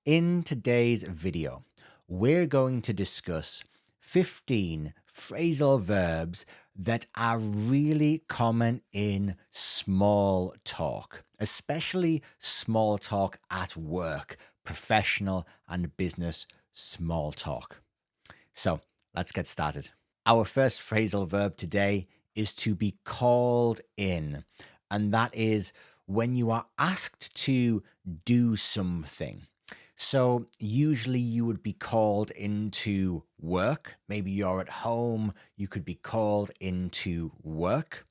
In today's video, we're going to discuss 15 phrasal verbs that are really common in small talk, especially small talk at work, professional and business small talk. So let's get started. Our first phrasal verb today is to be called in, and that is when you are asked to do something. So usually you would be called into work. Maybe you're at home, you could be called into work,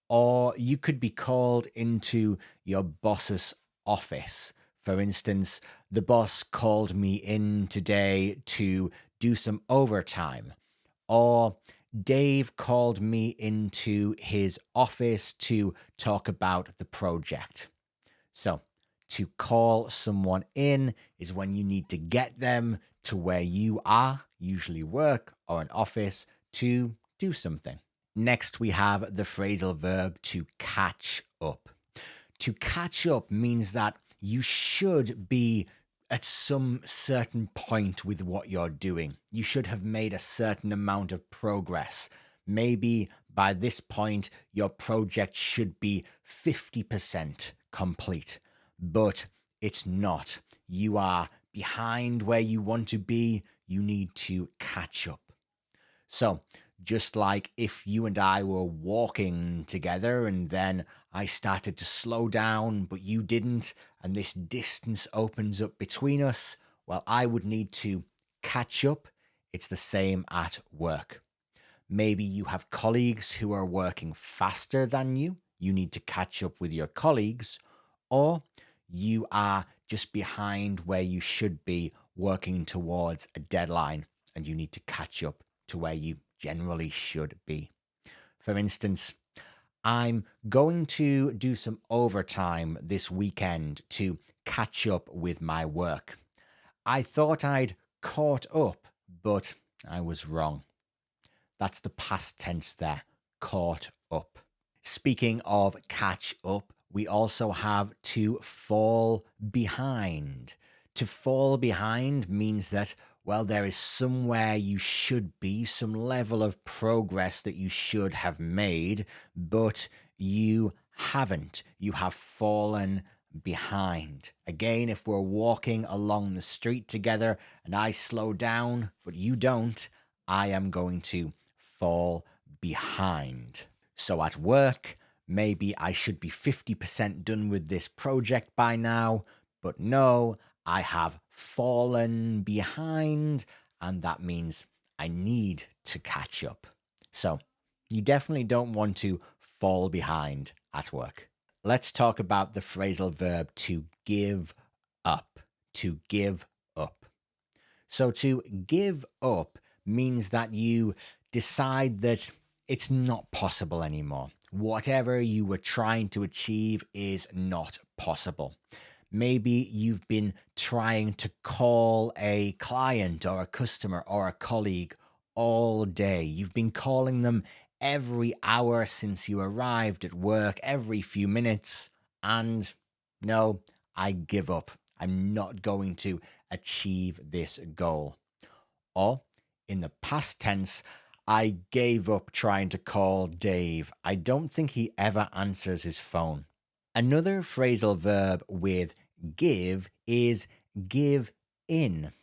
or you could be called into your boss's office. For instance, the boss called me in today to do some overtime, or Dave called me into his office to talk about the project. So, to call someone in is when you need to get them to where you are, usually work or an office, to do something. Next, we have the phrasal verb to catch up. To catch up means that you should be at some certain point with what you're doing. You should have made a certain amount of progress. Maybe by this point, your project should be 50% complete, but it's not. You are behind where you want to be. You need to catch up. So, just like if you and I were walking together and then I started to slow down, but you didn't, and this distance opens up between us, well, I would need to catch up. It's the same at work. Maybe you have colleagues who are working faster than you. You need to catch up with your colleagues, or you are just behind where you should be working towards a deadline and you need to catch up to where you generally should be. For instance, I'm going to do some overtime this weekend to catch up with my work. I thought I'd caught up, but I was wrong. That's the past tense there, caught up. Speaking of catch up, we also have to fall behind. To fall behind means that, well, there is somewhere you should be, some level of progress that you should have made, but you haven't. You have fallen behind. Again, if we're walking along the street together and I slow down, but you don't, I am going to fall behind. So at work, maybe I should be 50% done with this project by now, but no, I have fallen behind, and that means I need to catch up. So you definitely don't want to fall behind at work. Let's talk about the phrasal verb to give up. To give up. So to give up means that you decide that it's not possible anymore. Whatever you were trying to achieve is not possible. Maybe you've been trying to call a client or a customer or a colleague all day. You've been calling them every hour since you arrived at work, every few minutes, and no, I give up. I'm not going to achieve this goal. Or in the past tense, I gave up trying to call Dave. I don't think he ever answers his phone. Another phrasal verb with give is give in.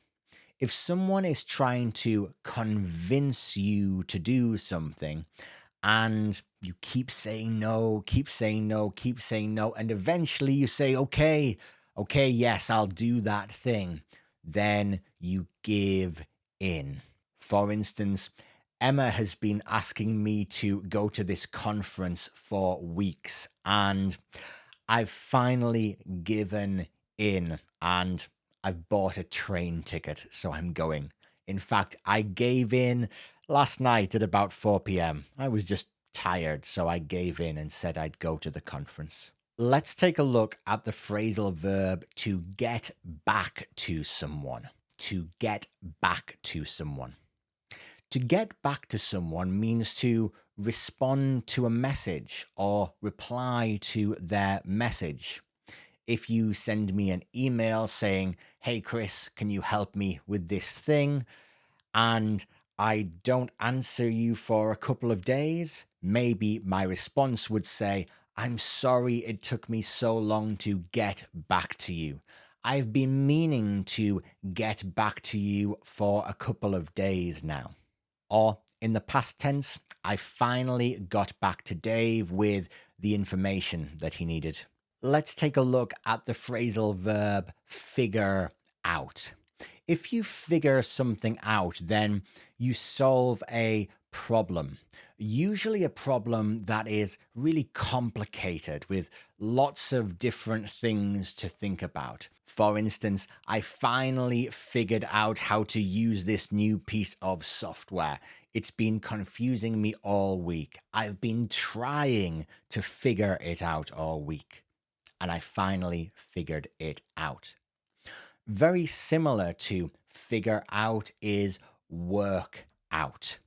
If someone is trying to convince you to do something and you keep saying no, keep saying no, keep saying no, and eventually you say, okay, yes, I'll do that thing, then you give in. For instance, Emma has been asking me to go to this conference for weeks, and I've finally given in and I've bought a train ticket, so I'm going. In fact, I gave in last night at about 4 p.m. I was just tired, so I gave in and said I'd go to the conference. Let's take a look at the phrasal verb to get back to someone. To get back to someone. To get back to someone means to respond to a message or reply to their message. If you send me an email saying, hey, Chris, can you help me with this thing? And I don't answer you for a couple of days, maybe my response would say, I'm sorry it took me so long to get back to you. I've been meaning to get back to you for a couple of days now. Or in the past tense, I finally got back to Dave with the information that he needed. Let's take a look at the phrasal verb figure out. If you figure something out, then you solve a problem. Usually a problem that is really complicated with lots of different things to think about. For instance, I finally figured out how to use this new piece of software. It's been confusing me all week. I've been trying to figure it out all week, and I finally figured it out. Very similar to figure out is work out.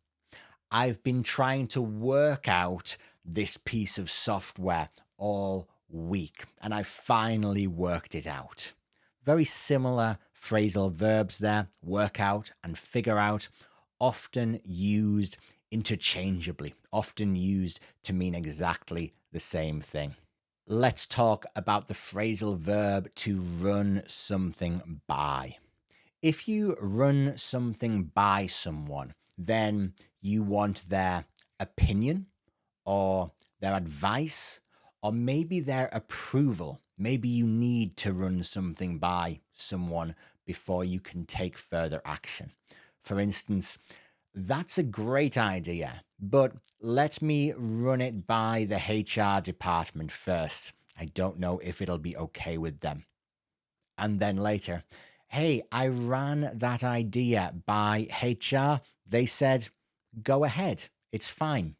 I've been trying to work out this piece of software all week, and I finally worked it out. Very similar phrasal verbs there, work out and figure out, often used interchangeably, often used to mean exactly the same thing. Let's talk about the phrasal verb to run something by. If you run something by someone, then you want their opinion or their advice or maybe their approval. Maybe you need to run something by someone before you can take further action. For instance, that's a great idea, but let me run it by the HR department first. I don't know if it'll be okay with them. And then later, hey, I ran that idea by HR. They said, go ahead, it's fine.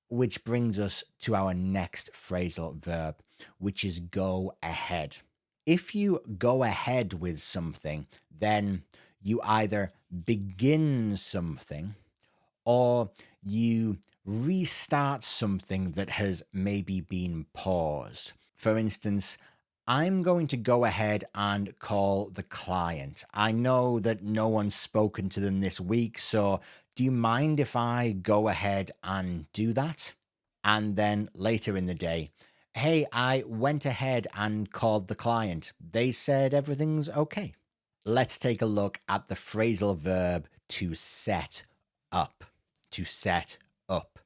Which brings us to our next phrasal verb, which is go ahead. If you go ahead with something, then you either begin something or you restart something that has maybe been paused. For instance, I'm going to go ahead and call the client. I know that no one's spoken to them this week, so do you mind if I go ahead and do that? And then later in the day, hey, I went ahead and called the client. They said everything's okay. Let's take a look at the phrasal verb to set up. To set up.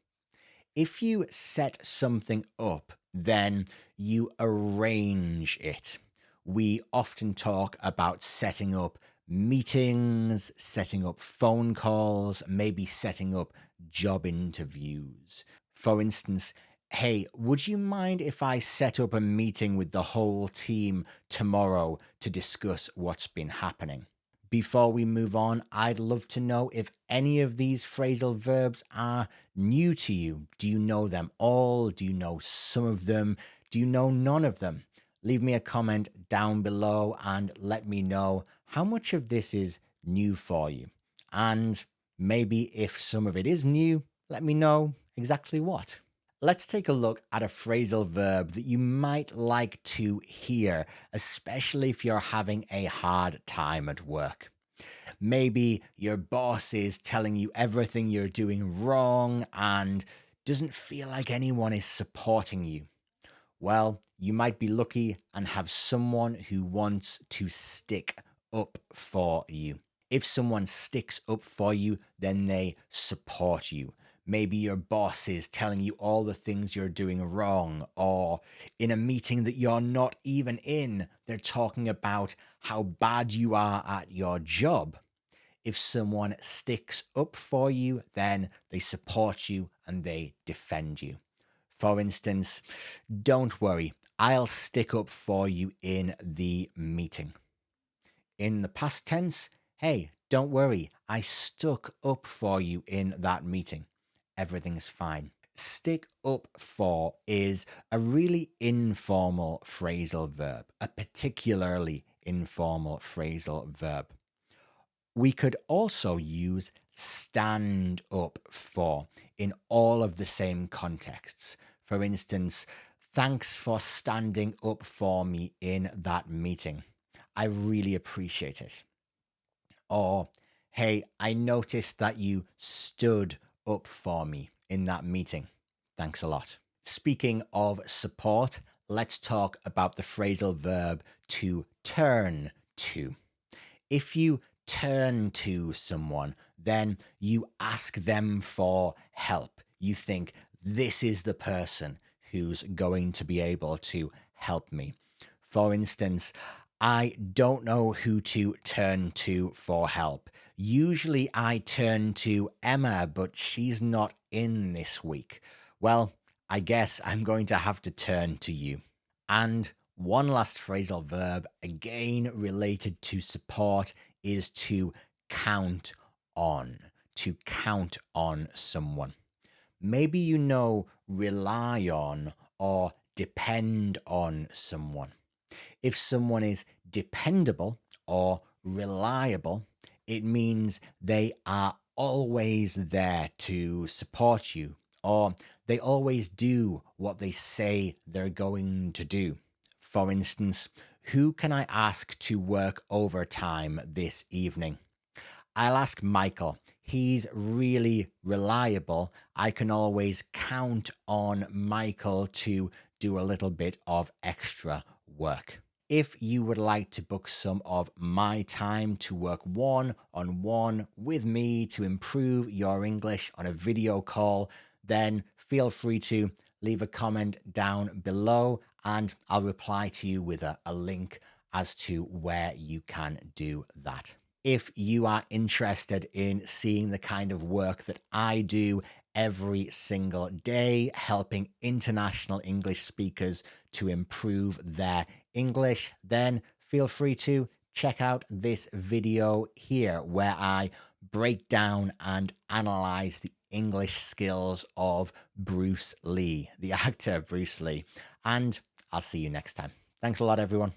If you set something up, then you arrange it. We often talk about setting up meetings, setting up phone calls, maybe setting up job interviews. For instance, hey, would you mind if I set up a meeting with the whole team tomorrow to discuss what's been happening? Before we move on, I'd love to know if any of these phrasal verbs are new to you. Do you know them all? Do you know some of them? Do you know none of them? Leave me a comment down below and let me know how much of this is new for you. And maybe if some of it is new, let me know exactly what. Let's take a look at a phrasal verb that you might like to hear, especially if you're having a hard time at work. Maybe your boss is telling you everything you're doing wrong and doesn't feel like anyone is supporting you. Well, you might be lucky and have someone who wants to stick up for you. If someone sticks up for you, then they support you. Maybe your boss is telling you all the things you're doing wrong, or in a meeting that you're not even in, they're talking about how bad you are at your job. If someone sticks up for you, then they support you and they defend you. For instance, don't worry, I'll stick up for you in the meeting. In the past tense, hey, don't worry, I stuck up for you in that meeting. Everything's fine. Stick up for is a really informal phrasal verb, a particularly informal phrasal verb. We could also use stand up for in all of the same contexts. For instance, Thanks for standing up for me in that meeting. I really appreciate it. Or, hey, I noticed that you stood up for me in that meeting. Thanks a lot. Speaking of support, let's talk about the phrasal verb to turn to. If you turn to someone, then you ask them for help. You think, this is the person who's going to be able to help me. For instance, I don't know who to turn to for help. Usually I turn to Emma, but she's not in this week. Well, I guess I'm going to have to turn to you. And one last phrasal verb, again related to support, is to count on. To count on someone. Maybe you know rely on or depend on someone. If someone is dependable or reliable, it means they are always there to support you, or they always do what they say they're going to do. For instance, who can I ask to work overtime this evening? I'll ask Michael. He's really reliable. I can always count on Michael to do a little bit of extra work. If you would like to book some of my time to work one-on-one with me to improve your English on a video call, then feel free to leave a comment down below and I'll reply to you with a link as to where you can do that. If you are interested in seeing the kind of work that I do every single day, helping international English speakers to improve their English, then feel free to check out this video here where I break down and analyze the English skills of Bruce Lee, the actor Bruce Lee. And I'll see you next time. Thanks a lot, everyone.